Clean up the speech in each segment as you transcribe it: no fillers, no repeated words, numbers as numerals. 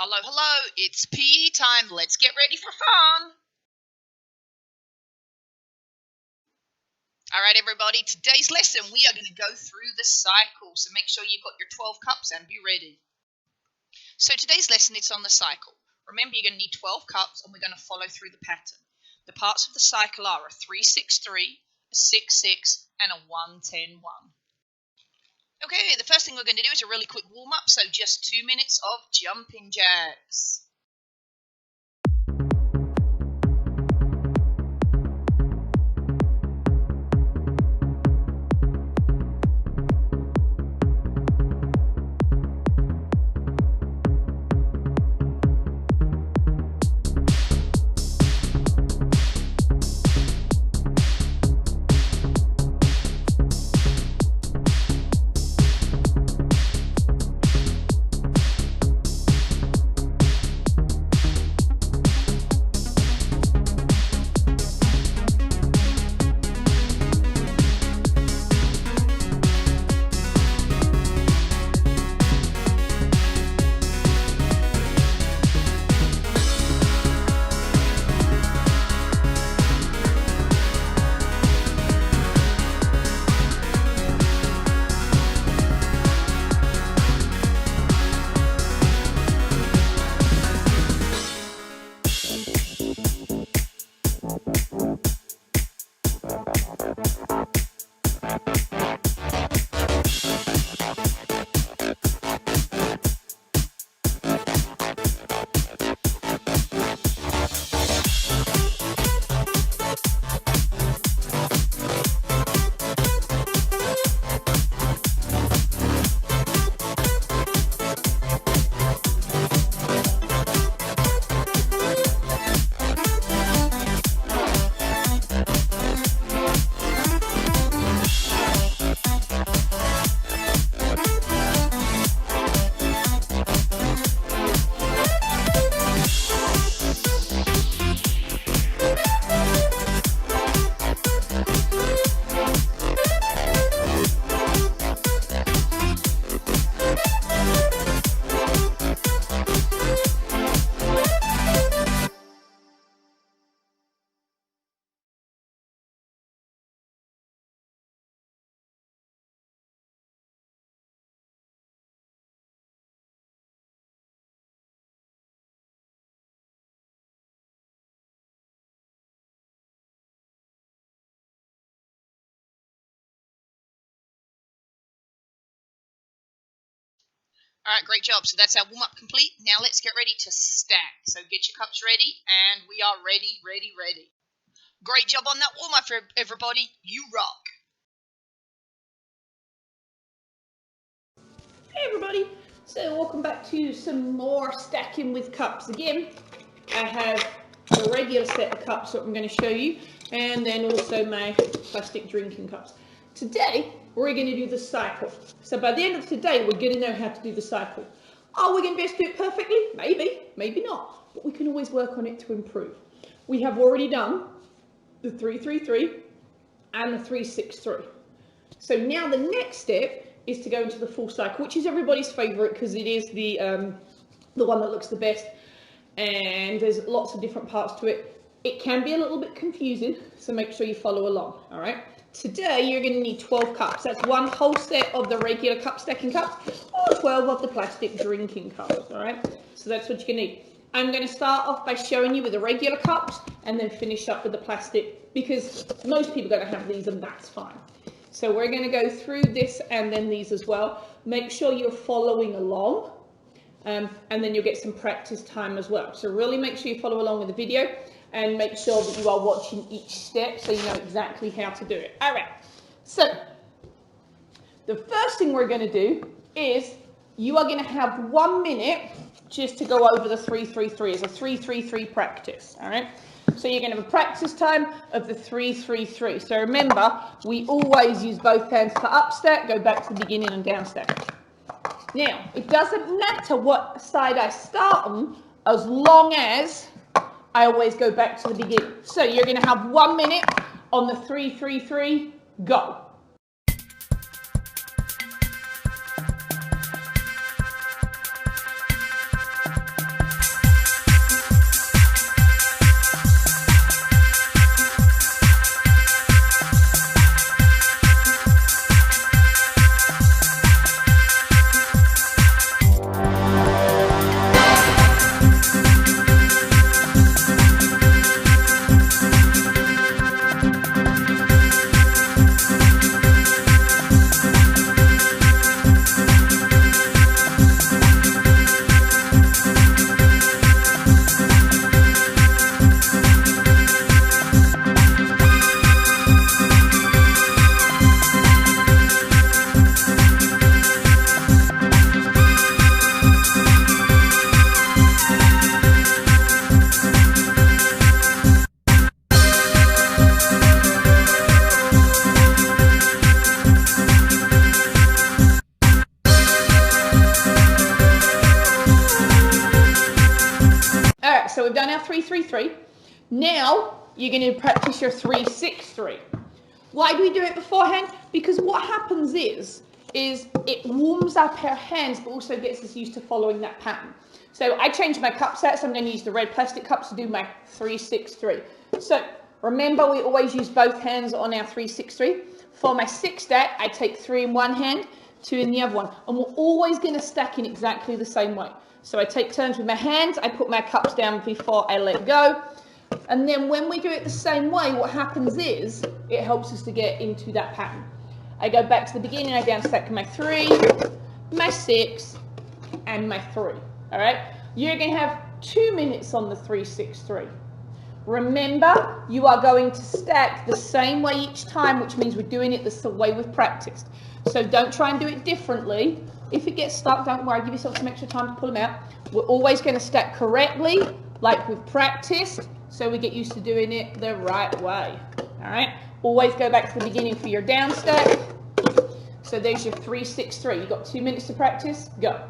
Hello, hello, it's PE time. Let's get ready for fun. All right, everybody, today's lesson, we are going to go through the cycle. So make sure you've got your 12 cups and be ready. So today's lesson, it's on the cycle. Remember, you're going to need 12 cups and we're going to follow through the pattern. The parts of the cycle are a 3-6-3, a 6-6, and a 1-10-1. Okay, the first thing we're going to do is a really quick warm-up, so just 2 minutes of jumping jacks. All right, great job. So that's our warm-up complete. Now let's get ready to stack. So get your cups ready, and we are ready. Great job on that warm-up, everybody. You rock. Hey everybody, so welcome back to some more stacking with cups. Again, I have a regular set of cups that I'm going to show you, and then also my plastic drinking cups. Today, we're going to do the cycle. So by the end of today, we're going to know how to do the cycle. Are we going to be able to do it perfectly? Maybe, maybe not, but we can always work on it to improve. We have already done the 3-3-3 and the 3-6-3. So now the next step is to go into the full cycle, which is everybody's favorite because it is the one that looks the best, and there's lots of different parts to it. It can be a little bit confusing, so make sure you follow along. All right, today you're going to need 12 cups. That's one whole set of the regular cup stacking cups, or 12 of the plastic drinking cups. All right, so that's what you're going to need. I'm going to start off by showing you with the regular cups and then finish up with the plastic, because most people are going to have these, and that's fine. So we're going to go through this and then these as well. Make sure you're following along, and then you'll get some practice time as well. So really make sure you follow along with the video and make sure that you are watching each step so you know exactly how to do it. All right, so the first thing we're going to do is you are going to have 1 minute just to go over the 3-3-3 as a 3-3-3 practice. All right. So you're going to have a practice time of the 3-3-3. So remember, we always use both hands to up stack, go back to the beginning and down stack. Now, it doesn't matter what side I start on, as long as I always go back to the beginning. So you're going to have 1 minute on the 3-3-3, go. so we've done our 3-3-3. Now you're going to practice your 3-6-3. Why do we do it beforehand? Because what happens is it warms up our hands, but also gets us used to following that pattern. So I changed my cup set, so I'm going to use the red plastic cups to do my 3-6-3. So remember, we always use both hands on our 3-6-3. For my 6 stack, I take 3 in one hand, 2 in the other one, and we're always going to stack in exactly the same way. So I take turns with my hands, I put my cups down before I let go, and then when we do it the same way, what happens is it helps us to get into that pattern. I go back to the beginning, I down stack my 3, my 6, and my 3. All right, you're going to have 2 minutes on the 3-6-3. Remember, you are going to stack the same way each time, which means we're doing it the way we've practiced. So don't try and do it differently. If it gets stuck, don't worry, give yourself some extra time to pull them out. We're always going to stack correctly, like we've practiced, so we get used to doing it the right way. All right, always go back to the beginning for your down stack. So there's your 3-6-3. You've got 2 minutes to practice, go.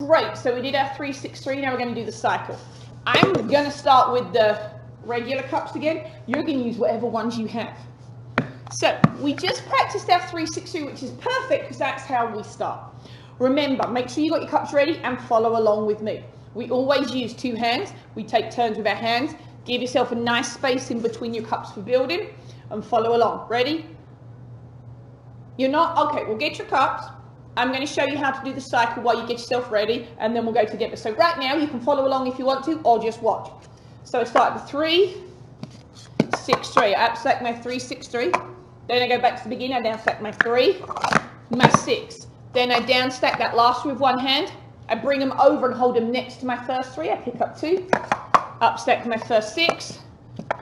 Great, so we did our 3-6-3, now we're going to do the cycle. I'm going to start with the regular cups again. You're going to use whatever ones you have. So we just practiced our 3-6-3, which is perfect because that's how we start. Remember, make sure you got your cups ready and follow along with me. We always use 2 hands. We take turns with our hands. Give yourself a nice space in between your cups for building and follow along. Ready? You're not? Okay, we'll get your cups. I'm going to show you how to do the cycle while you get yourself ready, and then we'll go together. So right now, you can follow along if you want to, or just watch. So I start with 3-6-3. I upstack my 3-6-3. Then I go back to the beginning. I downstack my 3, my 6. Then I downstack that last with one hand. I bring them over and hold them next to my first 3. I pick up 2. Upstack my first 6.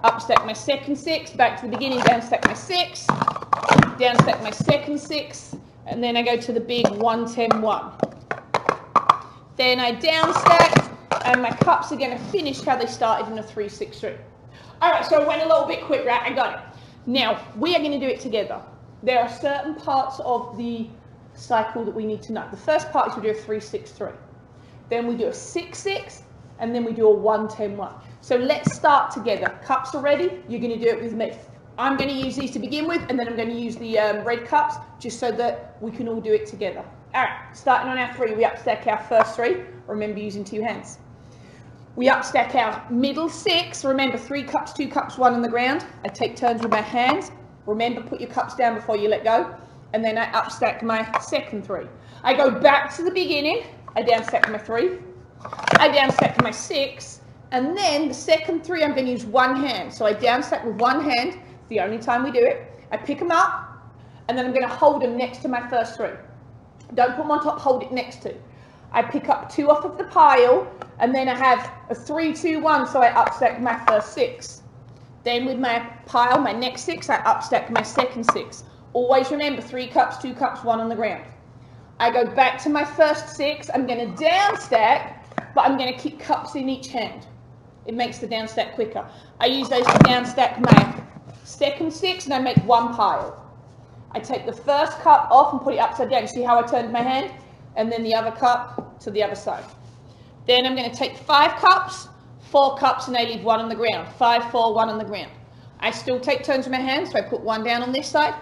Upstack my second 6. Back to the beginning. Downstack my 6. Downstack my second 6. And then I go to the big 1-10-1. Then I downstack, and my cups are going to finish how they started in a 3-6-3. All right, so I went a little bit quick, right? I got it. Now, we are going to do it together. There are certain parts of the cycle that we need to know. The first part is we do a 3-6-3. Then we do a 6-6, and then we do a 1-10-1. So let's start together. Cups are ready. You're going to do it with me. I'm going to use these to begin with, and then I'm going to use the red cups just so that we can all do it together. All right, starting on our 3, we upstack our first 3. Remember, using 2 hands. We upstack our middle 6. Remember, 3 cups, 2 cups, 1 on the ground. I take turns with my hands. Remember, put your cups down before you let go. And then I upstack my second 3. I go back to the beginning. I downstack my 3. I downstack my 6. And then the second 3, I'm going to use 1 hand. So I downstack with 1 hand. It's the only time we do it. I pick them up, and then I'm going to hold them next to my first 3. Don't put them on top, hold it next to. I pick up 2 off of the pile, and then I have a 3, 2, 1, so I upstack my first 6. Then with my pile, my next 6, I upstack my second 6. Always remember, 3 cups, 2 cups, 1 on the ground. I go back to my first 6. I'm going to downstack, but I'm going to keep cups in each hand. It makes the downstack quicker. I use those to downstack my second 6, and I make 1 pile. I take the first cup off and put it upside down. See how I turned my hand? And then the other cup to the other side. Then I'm going to take 5 cups, 4 cups, and I leave 1 on the ground. 5, 4, 1 on the ground. I still take turns with my hands, so I put 1 down on this side,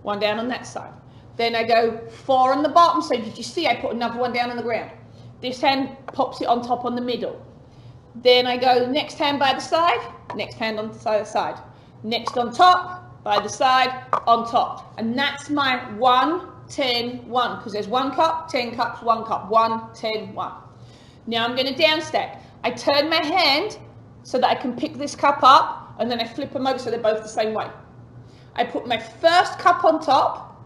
1 down on that side. Then I go 4 on the bottom, so did you see I put another 1 down on the ground? This hand pops it on top on the middle. Then I go next hand by the side, next hand on the side. Next on top, by the side, on top. And that's my 1, 10, 1, because there's 1 cup, 10 cups, 1 cup, 1, 10, 1. Now I'm going to downstack. I turn my hand so that I can pick this cup up, and then I flip them over so they're both the same way. I put my first cup on top,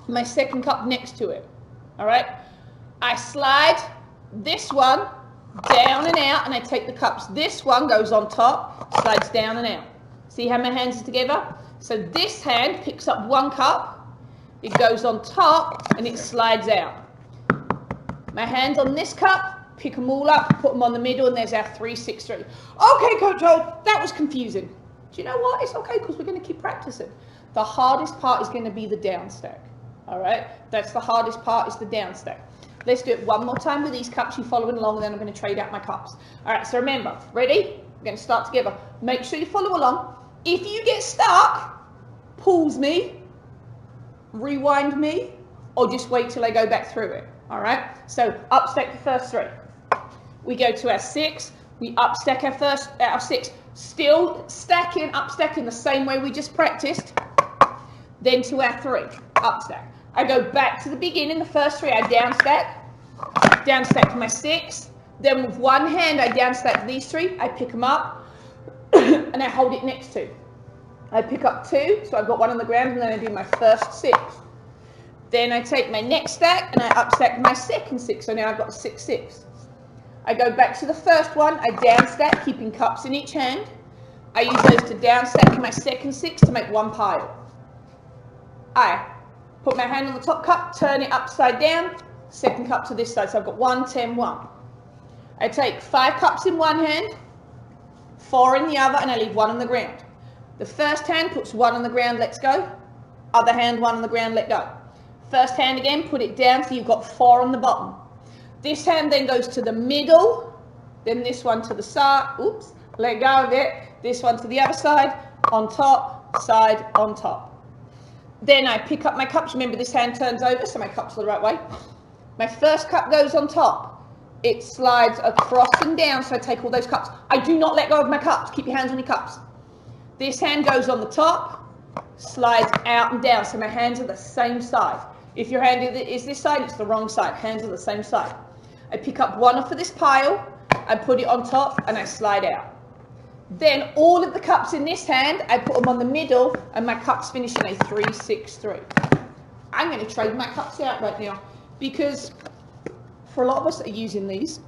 my second cup next to it. All right? I slide this one down and out, and I take the cups. This one goes on top, slides down and out. See how my hands are together? So this hand picks up 1 cup, it goes on top, and it slides out. My hands on this cup, pick them all up, put them on the middle, and there's our 3, 6, 3. Okay, Coach Joel, that was confusing. Do you know what? It's okay, because we're going to keep practicing. The hardest part is going to be the downstack. All right? That's the hardest part, is the downstack. Let's do it one more time with these cups. You following along, and then I'm going to trade out my cups. All right, so remember, ready? We're going to start together. Make sure you follow along. If you get stuck, pause me, rewind me, or just wait till I go back through it. All right? So upstack the first 3. We go to our 6. We upstack our 6. Still stacking, upstacking the same way we just practiced. Then to our 3, upstack. I go back to the beginning, the first 3, I downstack my 6. Then with 1 hand, I downstack these 3. I pick them up, and I hold it next to. I pick up 2, so I've got 1 on the ground, and then I do my first 6. Then I take my next stack, and I upstack my second 6, so now I've got 6, 6. I go back to the first one, I downstack, keeping cups in each hand. I use those to downstack my second 6 to make 1 pile. I put my hand on the top cup, turn it upside down, second cup to this side, so I've got 1, 10, 1. I take 5 cups in 1 hand, 4 in the other, and I leave 1 on the ground. The first hand puts 1 on the ground, let's go. Other hand, 1 on the ground, let go. First hand again, put it down, so you've got 4 on the bottom. This hand then goes to the middle, then this one to the side, oops, let go of it. This one to the other side, on top, side, on top. Then I pick up my cups. Remember, this hand turns over, so my cups are the right way. My first cup goes on top. It slides across and down, so I take all those cups. I do not let go of my cups. Keep your hands on your cups. This hand goes on the top, slides out and down, so my hands are the same side. If your hand is this side, it's the wrong side. Hands are the same side. I pick up 1 off of this pile, I put it on top, and I slide out. Then all of the cups in this hand, I put them on the middle, and my cups finish in a 3, 6, 3. I'm going to trade my cups out right now, because for a lot of us that are using these,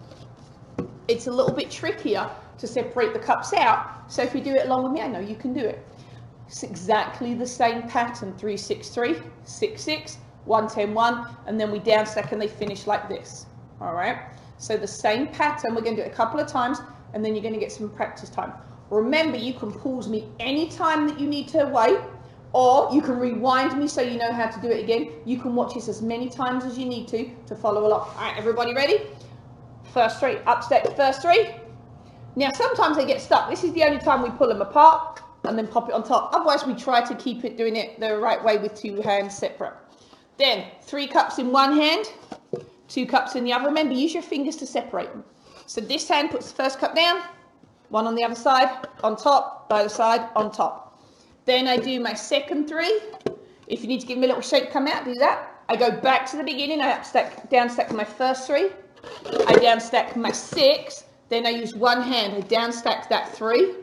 it's a little bit trickier to separate the cups out. So if you do it along with me, I know you can do it. It's exactly the same pattern, 3, 6, 3, 6, 6, 1, 10, 1, and then we downstack and they finish like this. All right? So the same pattern, we're going to do it a couple of times, and then you're going to get some practice time. Remember, you can pause me anytime that you need to wait, or you can rewind me so you know how to do it again. You can watch this as many times as you need to follow along. All right, everybody ready? First 3, upstack the first 3. Now, sometimes they get stuck. This is the only time we pull them apart. and then pop it on top. Otherwise, we try to keep it doing it the right way with 2 hands separate. Then 3 cups in one hand, 2 cups in the other. Remember, use your fingers to separate them. So this hand puts the first cup down, 1 on the other side, on top, by the side, on top. Then I do my second 3. If you need to give them a little shake, come out, do that. I go back to the beginning, I down stack my first 3. I down stack my 6. Then I use one hand, I down stack that 3.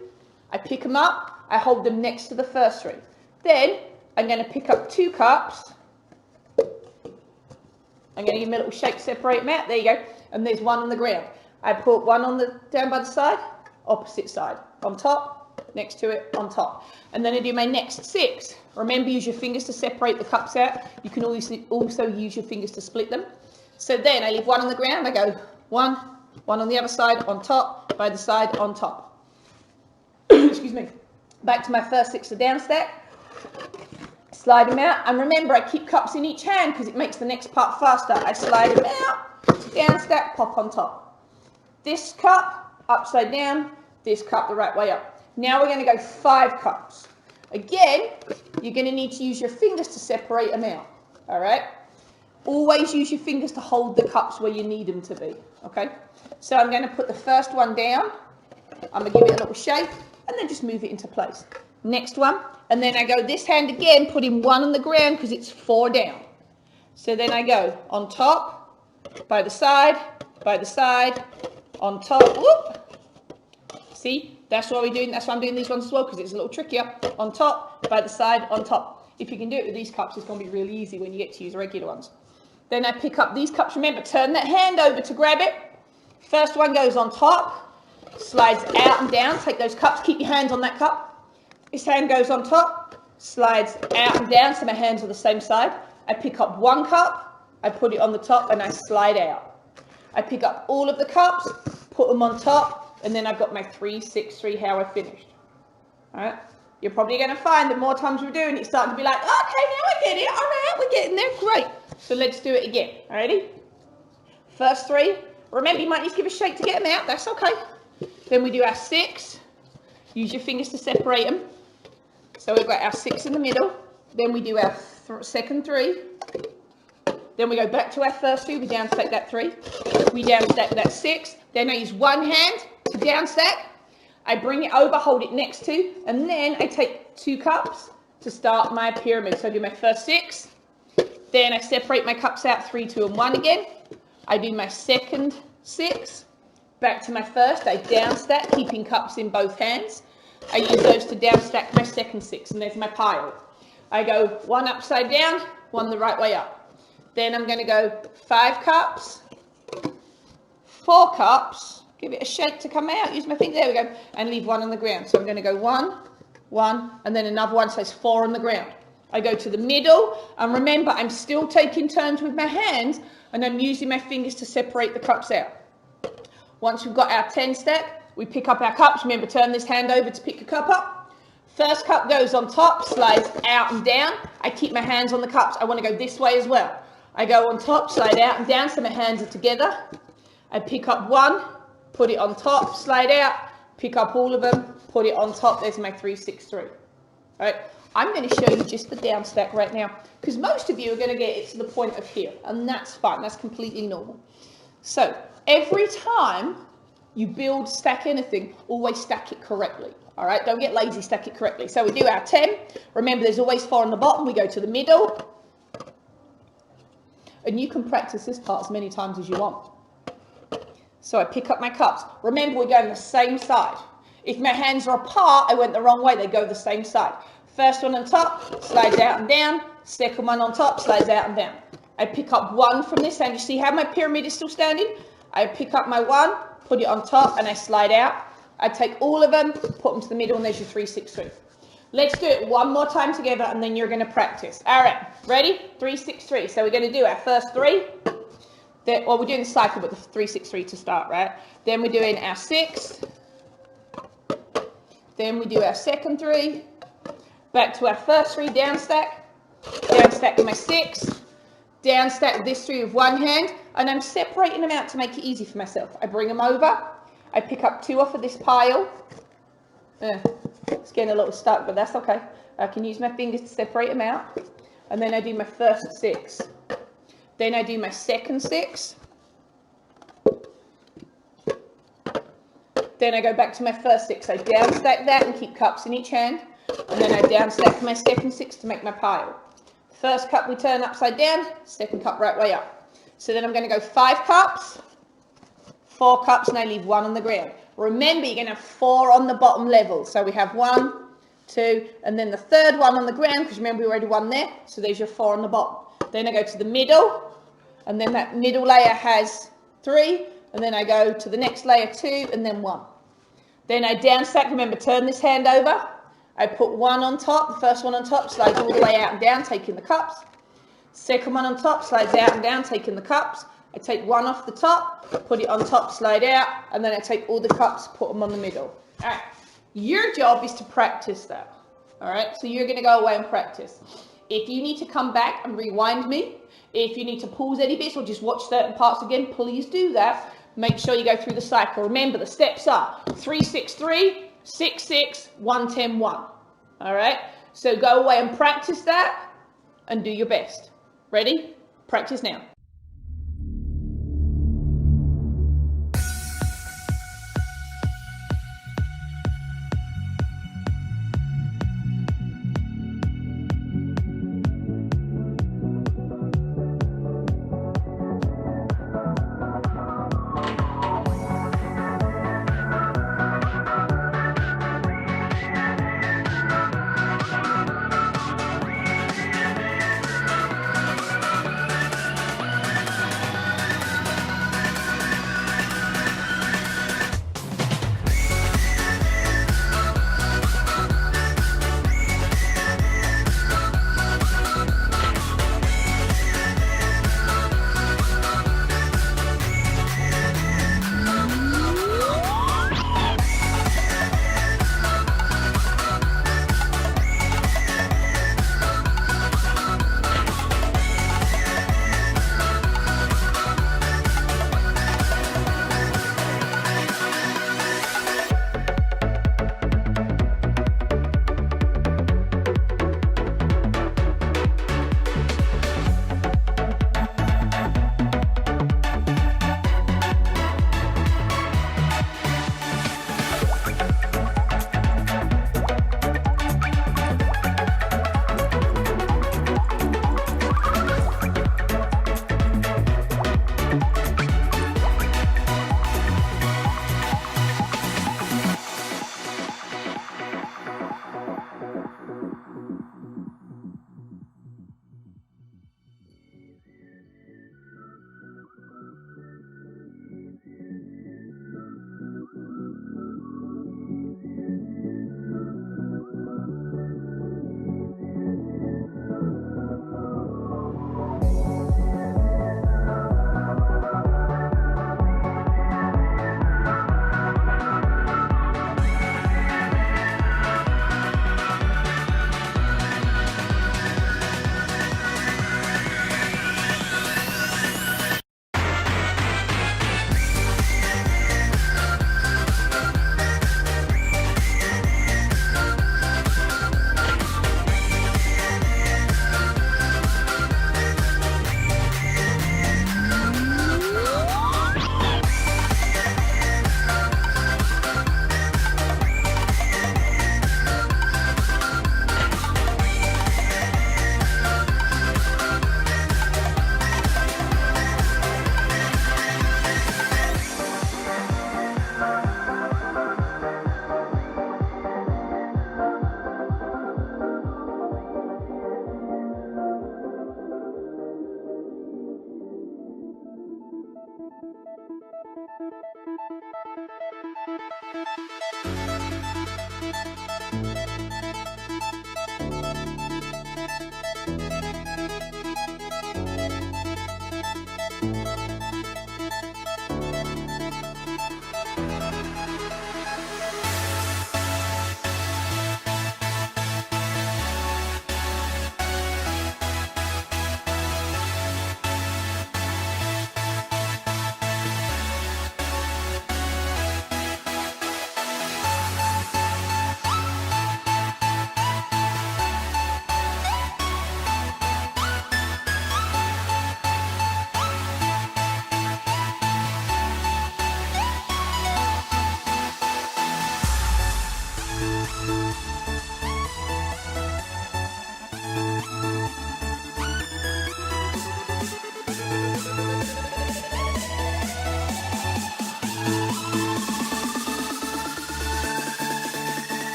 I pick them up, I hold them next to the first 3. Then I'm going to pick up 2 cups. I'm going to give them a little shake, separate them out. There you go. And there's 1 on the ground. I put 1 on the down by the side, opposite side, on top, next to it, on top. And then I do my next 6. Remember, use your fingers to separate the cups out. You can also use your fingers to split them. So then I leave 1 on the ground. I go 1, 1 on the other side, on top, by the side, on top. Excuse me. Back to my first 6 to down stack. Slide them out. And remember, I keep cups in each hand because it makes the next part faster. I slide them out, down stack, pop on top. This cup, upside down, this cup the right way up. Now we're going to go 5 cups. Again, you're going to need to use your fingers to separate them out. All right? Always use your fingers to hold the cups where you need them to be. Okay? So I'm going to put the first one down. I'm going to give it a little shake and then just move it into place. Next one. And then I go this hand again, putting 1 on the ground because it's 4 down. So then I go on top, by the side, on top. Whoop. See, that's what we're doing. That's why I'm doing these ones as well, because it's a little trickier. On top, by the side, on top. If you can do it with these cups, it's going to be really easy when you get to use regular ones. Then I pick up these cups. Remember, turn that hand over to grab it. First one goes on top, slides out and down. Take those cups. Keep your hands on that cup. This hand goes on top, slides out and down, so my hands are the same side. I pick up 1 cup, I put it on the top, and I slide out. I pick up all of the cups, put them on top, and then I've got my 3, 6, 3, how I finished. All right? You're probably going to find the more times we're doing it, it's starting to be like, okay, now I get it. All right, we're getting there. Great. So let's do it again. All righty? First 3. Remember, you might need to give a shake to get them out. That's okay. Then we do our 6. Use your fingers to separate them. So we've got our 6 in the middle. Then we do our second 3. Then we go back to our first 3. We down stack that 3. We down stack that 6. Then I use one hand to down stack. I bring it over, hold it next to, and then I take 2 cups to start my pyramid. So I do my first 6. Then I separate my cups out, 3, 2, and 1 again. I do my second 6. Back to my first. I down stack, keeping cups in both hands. I use those to down stack my second 6, and there's my pile. I go 1 upside down, 1 the right way up. Then I'm going to go 5 cups, 4 cups, give it a shake to come out, use my finger, there we go, and leave 1 on the ground. So I'm going to go 1, 1, and then another 1, so it's 4 on the ground. I go to the middle, and remember, I'm still taking turns with my hands, and I'm using my fingers to separate the cups out. Once we've got our 10 stack, we pick up our cups. Remember, turn this hand over to pick your cup up. First cup goes on top, slides out and down. I keep my hands on the cups. I want to go this way as well. I go on top, slide out and down, so my hands are together. I pick up 1, put it on top, slide out, pick up all of them, put it on top. There's my 3, 6, 3. All right. I'm going to show you just the down stack right now, because most of you are going to get it to the point of here, and that's fine. That's completely normal. So every time you build, stack anything, always stack it correctly. All right, don't get lazy, stack it correctly. So we do our 10. Remember, there's always 4 on the bottom. We go to the middle. And you can practice this part as many times as you want. So I pick up my cups. Remember, we're going the same side. If my hands are apart, I went the wrong way. They go the same side. First one on top, slides out and down. Second one on top, slides out and down. I pick up 1 from this hand. You see how my pyramid is still standing? I pick up my 1, put it on top, and I slide out. I take all of them, put them to the middle, and there's your 3, 6, 3. Let's do it one more time together, and then you're going to practice. All right, ready? 3, 6, 3. So we're going to do our first 3. Well, we're doing the cycle, but the 3, 6, 3 to start, right? Then we're doing our 6. Then we do our second 3. Back to our first 3, down stack. Down stack my 6. Down stack this 3 with one hand, and I'm separating them out to make it easy for myself. I bring them over. I pick up 2 off of this pile. It's getting a little stuck, but that's okay. I can use my fingers to separate them out. And then I do my first 6. Then I do my second 6. Then I go back to my first 6. I down stack that and keep cups in each hand. And then I down stack my second 6 to make my pile. First cup we turn upside down, second cup right way up. So then I'm going to go 5 cups, 4 cups, and I leave 1 on the ground. Remember, you're going to have 4 on the bottom level. So we have 1, 2, and then the third one on the ground, because remember we already 1 there. So there's your 4 on the bottom. Then I go to the middle, and then that middle layer has 3, and then I go to the next layer 2, and then 1. Then I down stack, remember, turn this hand over. I put 1 on top, the first one on top slides all the way out and down, taking the cups. Second one on top slides out and down, taking the cups. I take 1 off the top, put it on top, slide out, and then I take all the cups, put them on the middle. All right, your job is to practice that. All right, so you're going to go away and practice. If you need to come back and rewind me, if you need to pause any bits or just watch certain parts again, please do that. Make sure you go through the cycle. Remember, the steps are 3, 6, 3, 6, 6, 1, 10, 1. All right, so go away and practice that and do your best. Ready? Practice now.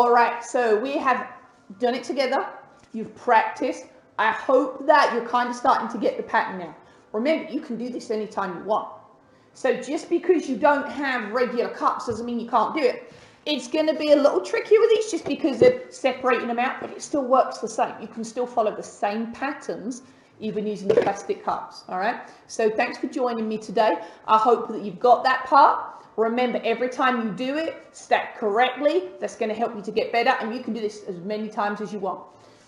All right, so we have done it together. You've practiced. I hope that you're kind of starting to get the pattern now. Remember, you can do this anytime you want. So just because you don't have regular cups doesn't mean you can't do it. It's going to be a little trickier with these just because of separating them out, but it still works the same. You can still follow the same patterns even using the plastic cups, all right? So thanks for joining me today. I hope that you've got that part. Remember, every time you do it, stack correctly. That's going to help you to get better, and you can do this as many times as you want.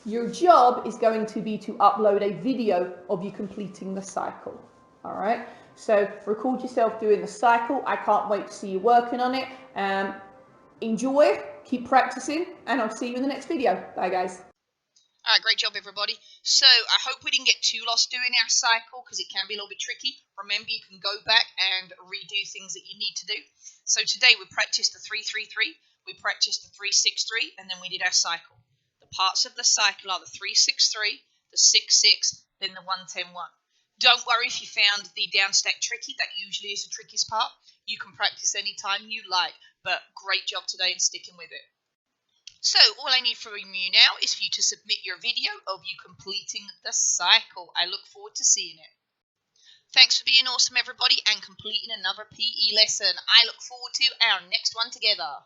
Your job is going to be to upload a video of you completing the cycle, all right? So record yourself doing the cycle. I can't wait to see you working on it. Enjoy, keep practicing, and I'll see you in the next video. Bye, guys. All right, great job, everybody. So I hope we didn't get too lost doing our cycle because it can be a little bit tricky. Remember, you can go back and redo things that you need to do. So today we practiced the 3-3-3, we practiced the 3-6-3, and then we did our cycle. The parts of the cycle are the 3-6-3, the 6-6, then the 1-10-1. Don't worry if you found the downstack tricky. That usually is the trickiest part. You can practice anytime you like, but great job today in sticking with it. So all I need from you now is for you to submit your video of you completing the cycle. I look forward to seeing it. Thanks for being awesome, everybody, and completing another PE lesson. I look forward to our next one together.